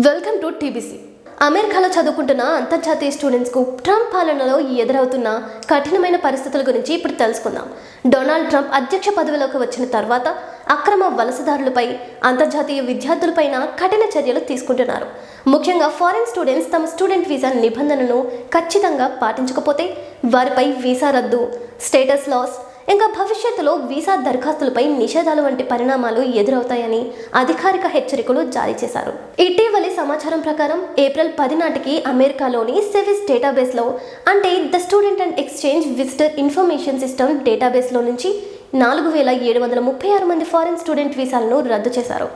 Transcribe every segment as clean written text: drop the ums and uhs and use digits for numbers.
Welcome to TBC. అమెరికాలో చదువుకుంటున్న అంతర్జాతీయ స్టూడెంట్స్కు ట్రంప్ పాలనలో ఎదురవుతున్న కఠినమైన పరిస్థితుల గురించి ఇప్పుడు తెలుసుకుందాం. డొనాల్డ్ ట్రంప్ అధ్యక్ష పదవిలోకి వచ్చిన తర్వాత అక్రమ వలసదారులపై, అంతర్జాతీయ విద్యార్థులపైన కఠిన చర్యలు తీసుకుంటున్నారు. ముఖ్యంగా ఫారిన్ స్టూడెంట్స్ తమ స్టూడెంట్ వీసా నిబంధనలను ఖచ్చితంగా పాటించకపోతే వారిపై వీసా రద్దు, స్టేటస్ లాస్, ఇంకా భవిష్యత్తులో వీసా దరఖాస్తులపై నిషేధాలు వంటి పరిణామాలు ఎదురవుతాయని అధికారిక హెచ్చరికలు జారీ చేశారు. ఇటీవలి సమాచారం ప్రకారం ఏప్రిల్ 10 నాటికి అమెరికాలోని సెవిస్ డేటాబేస్లో, అంటే the student and exchange visitor information system డేటాబేస్లో నుంచి 4736 మంది ఫారిన్ స్టూడెంట్ వీసాలను రద్దు చేశారు.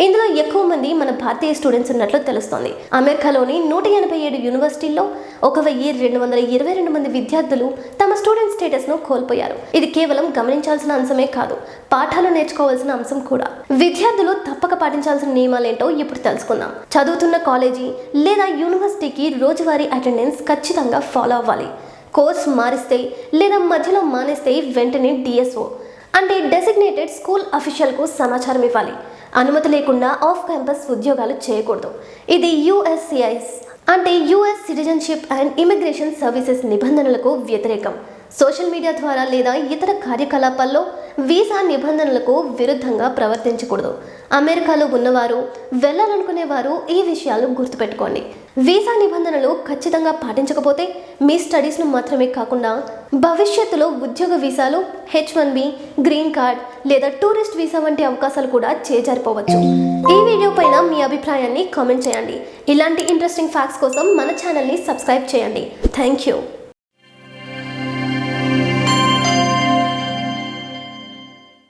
ఇందులో ఎక్కువ మంది మన భారతీయ స్టూడెంట్స్ ఉన్నట్లు తెలుస్తోంది. అమెరికాలోని 187 యూనివర్సిటీల్లో 1222 మంది విద్యార్థులు తమ స్టూడెంట్ స్టేటస్ను కోల్పోయారు. ఇది కేవలం గమనించాల్సిన అంశమే కాదు, పాఠాలు నేర్చుకోవాల్సిన అంశం కూడా. విద్యార్థులు తప్పక పాటించాల్సిన నియమాలేంటో ఇప్పుడు తెలుసుకుందాం. చదువుతున్న కాలేజీ లేదా యూనివర్సిటీకి రోజువారీ అటెండెన్స్ ఖచ్చితంగా ఫాలో అవ్వాలి. కోర్స్ మారిస్తే లేదా మధ్యలో మానేస్తే వెంటనే డిఎస్ఓ, అంటే డెసిగ్నేటెడ్ స్కూల్ అఫీషియల్కు సమాచారం ఇవ్వాలి. అనుమతి లేకుండా ఆఫ్ క్యాంపస్ ఉద్యోగాలు చేయకూడదు. ఇది యుఎస్సిఐఎస్, అంటే US citizenship and immigration services నిబంధనలకు వ్యతిరేకం. సోషల్ మీడియా ద్వారా లేదా ఇతర కార్యకలాపాల్లో వీసా నిబంధనలకు విరుద్ధంగా ప్రవర్తించకూడదు. అమెరికాలో ఉన్నవారు, వెళ్ళాలనుకునేవారు ఈ విషయాలు గుర్తుపెట్టుకోండి. వీసా నిబంధనలు ఖచ్చితంగా పాటించకపోతే మీ స్టడీస్ను మాత్రమే కాకుండా భవిష్యత్తులో ఉద్యోగ వీసాలు, H1B, గ్రీన్ కార్డ్ లేదా టూరిస్ట్ వీసా వంటి అవకాశాలు కూడా చేజారిపోవచ్చు. ఈ వీడియో పైన మీ అభిప్రాయాన్ని కామెంట్ చేయండి. ఇలాంటి ఇంట్రెస్టింగ్ ఫ్యాక్ట్స్ కోసం మన ఛానల్ని సబ్స్క్రైబ్ చేయండి. Thank you.